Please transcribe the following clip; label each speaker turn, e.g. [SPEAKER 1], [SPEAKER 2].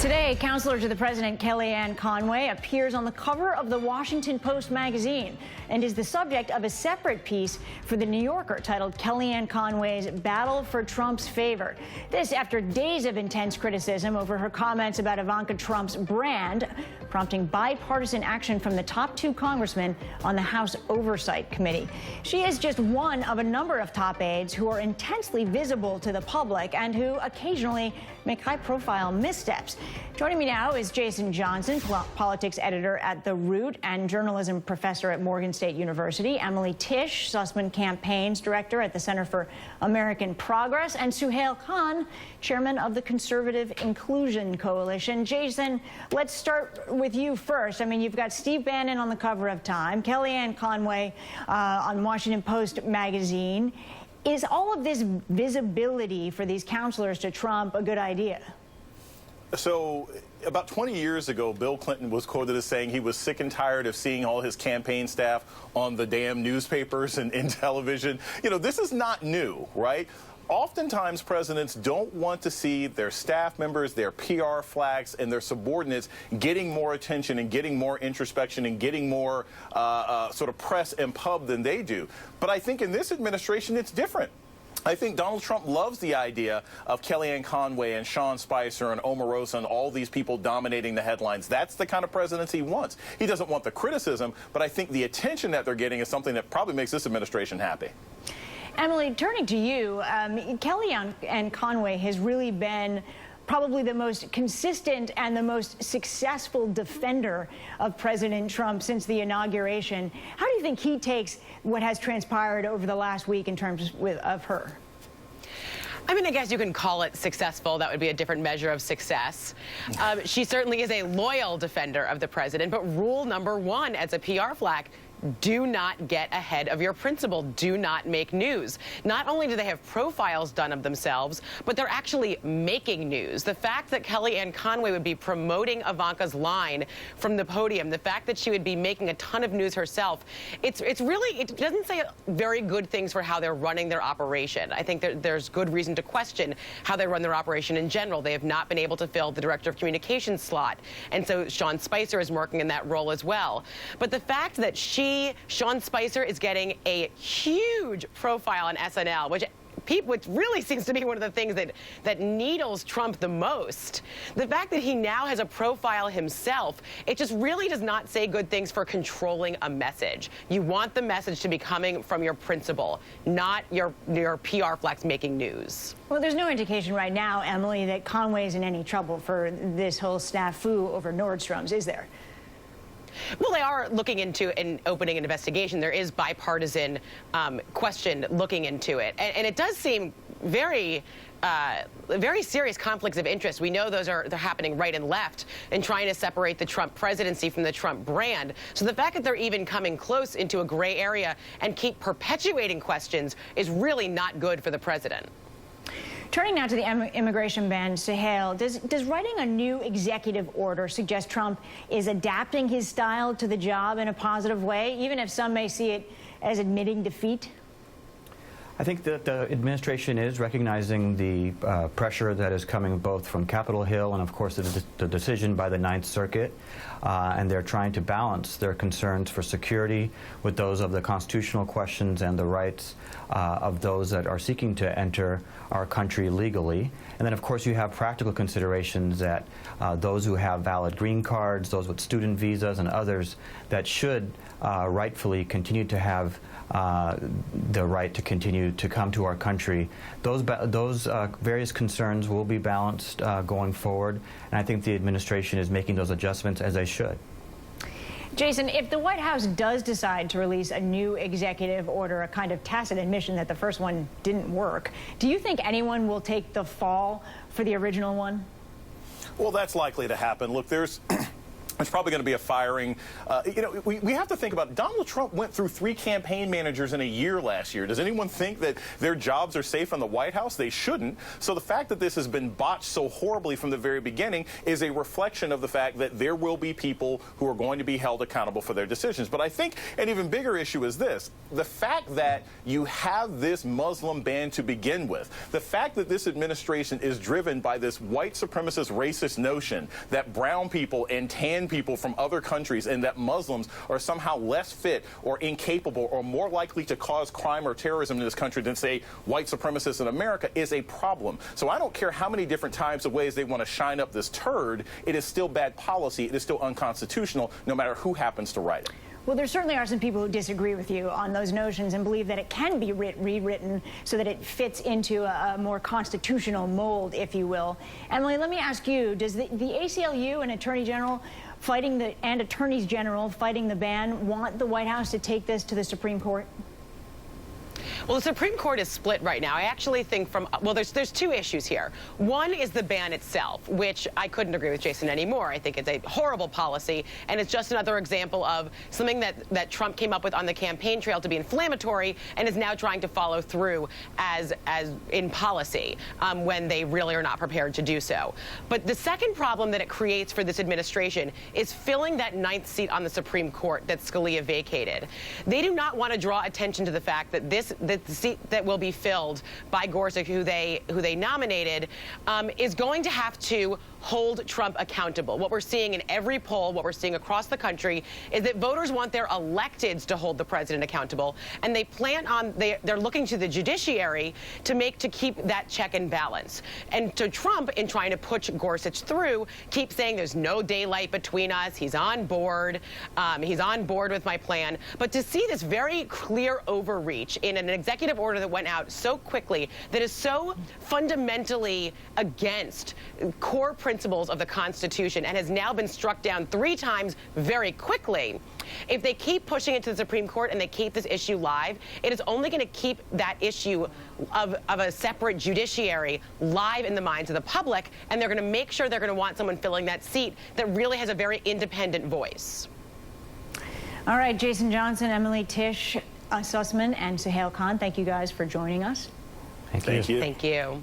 [SPEAKER 1] Today, counselor to the president, Kellyanne Conway, appears on the cover of the Washington Post magazine and is the subject of a separate piece for The New Yorker titled Kellyanne Conway's Battle for Trump's Favor. This after days of intense criticism over her comments about Ivanka Trump's brand, prompting bipartisan action from the top two congressmen on the House Oversight Committee. She is just one of a number of top aides who are intensely visible to the public and who occasionally make high-profile missteps. Joining me now is Jason Johnson, politics editor at The Root and journalism professor at Morgan State University, Emily Tisch, Sussman Campaigns director at the Center for American Progress, and Suhail Khan, chairman of the Conservative Inclusion Coalition. Jason, let's start with you first. I mean, you've got Steve Bannon on the cover of Time, Kellyanne Conway on Washington Post magazine. Is all of this visibility for these counselors to Trump a good idea?
[SPEAKER 2] So about 20 years ago, Bill Clinton was quoted as saying he was sick and tired of seeing all his campaign staff on the damn newspapers and in television. You know, this is not new, right? Oftentimes, presidents don't want to see their staff members, their PR flags, and their subordinates getting more attention and getting more introspection and getting more sort of press and pub than they do. But I think in this administration, it's different. I think Donald Trump loves the idea of Kellyanne Conway and Sean Spicer and Omarosa and all these people dominating the headlines. That's the kind of presidency he wants. He doesn't want the criticism, but I think the attention that they're getting is something that probably makes this administration happy.
[SPEAKER 1] Emily, turning to you, Kellyanne and Conway has really been probably the most consistent and the most successful defender of President Trump since the inauguration. How do you think he takes what has transpired over the last week in terms of her?
[SPEAKER 3] I mean, I guess you can call it successful. That would be a different measure of success. She certainly is a loyal defender of the president. But rule number one as a PR flag, do not get ahead of your principal. Do not make news. Not only do they have profiles done of themselves, but they're actually making news. The fact that Kellyanne Conway would be promoting Ivanka's line from the podium, the fact that she would be making a ton of news herself, it doesn't say very good things for how they're running their operation. I think there's good reason to question how they run their operation in general. They have not been able to fill the director of communications slot. And so Sean Spicer is working in that role as well. But the fact that Sean Spicer is getting a huge profile on SNL, which really seems to be one of the things that needles Trump the most. The fact that he now has a profile himself, it just really does not say good things for controlling a message. You want the message to be coming from your principal, not your PR flags making news.
[SPEAKER 1] Well, there's no indication right now, Emily, that Conway is in any trouble for this whole snafu over Nordstrom's, is there?
[SPEAKER 3] Well, they are looking into and opening an investigation. There is bipartisan question looking into it. And it does seem very serious conflicts of interest. We know they're happening right and left in trying to separate the Trump presidency from the Trump brand. So the fact that they're even coming close into a gray area and keep perpetuating questions is really not good for the president.
[SPEAKER 1] Turning now to the immigration ban, Suhail, does writing a new executive order suggest Trump is adapting his style to the job in a positive way, even if some may see it as admitting defeat?
[SPEAKER 4] I think that the administration is recognizing the pressure that is coming both from Capitol Hill and, of course, the decision by the Ninth Circuit. And they're trying to balance their concerns for security with those of the constitutional questions and the rights of those that are seeking to enter our country legally. And then, of course, you have practical considerations that those who have valid green cards, those with student visas, and others that should rightfully continue to have the right to continue to come to our country. Those various concerns will be balanced going forward, and I think the administration is making those adjustments as they should.
[SPEAKER 1] Jason, if the White House does decide to release a new executive order, a kind of tacit admission that the first one didn't work, do you think anyone will take the fall for the original one?
[SPEAKER 2] Well, that's likely to happen. Look, there's It's probably going to be a firing. We have to think about it. Donald Trump went through 3 campaign managers in a year last year. Does anyone think that their jobs are safe in the White House? They shouldn't. So the fact that this has been botched so horribly from the very beginning is a reflection of the fact that there will be people who are going to be held accountable for their decisions. But I think an even bigger issue is this. The fact that you have this Muslim ban to begin with, the fact that this administration is driven by this white supremacist racist notion that brown people and tan people from other countries and that Muslims are somehow less fit or incapable or more likely to cause crime or terrorism in this country than, say, white supremacists in America is a problem. So I don't care how many different types of ways they want to shine up this turd. It is still bad policy. It is still unconstitutional, no matter who happens to write it.
[SPEAKER 1] Well, there certainly are some people who disagree with you on those notions and believe that it can be rewritten so that it fits into a more constitutional mold, if you will. Emily, let me ask you, does the ACLU and Attorney General and Attorneys General fighting the ban want the White House to take this to the Supreme Court?
[SPEAKER 3] Well, the Supreme Court is split right now. I actually think there's 2 issues here. One is the ban itself, which I couldn't agree with Jason anymore. I think it's a horrible policy, and it's just another example of something that Trump came up with on the campaign trail to be inflammatory and is now trying to follow through as in policy when they really are not prepared to do so. But the second problem that it creates for this administration is filling that 9th seat on the Supreme Court that Scalia vacated. They do not want to draw attention to the fact that the seat that will be filled by Gorsuch, who they nominated, is going to have to hold Trump accountable. What we're seeing in every poll, what we're seeing across the country, is that voters want their electeds to hold the president accountable, and they're looking to the judiciary to keep that check and balance. And to Trump, in trying to push Gorsuch through, keeps saying there's no daylight between us. He's on board. He's on board with my plan. But to see this very clear overreach in an executive order that went out so quickly, that is so fundamentally against core principles of the Constitution and has now been struck down 3 times very quickly, if they keep pushing it to the Supreme Court and they keep this issue live, it is only going to keep that issue of a separate judiciary live in the minds of the public, and they're going to make sure they're going to want someone filling that seat that really has a very independent voice.
[SPEAKER 1] All right, Jason Johnson, Emily Tish, Sussman, and Suhail Khan, thank you guys for joining us.
[SPEAKER 4] Thank you.
[SPEAKER 3] Thank you.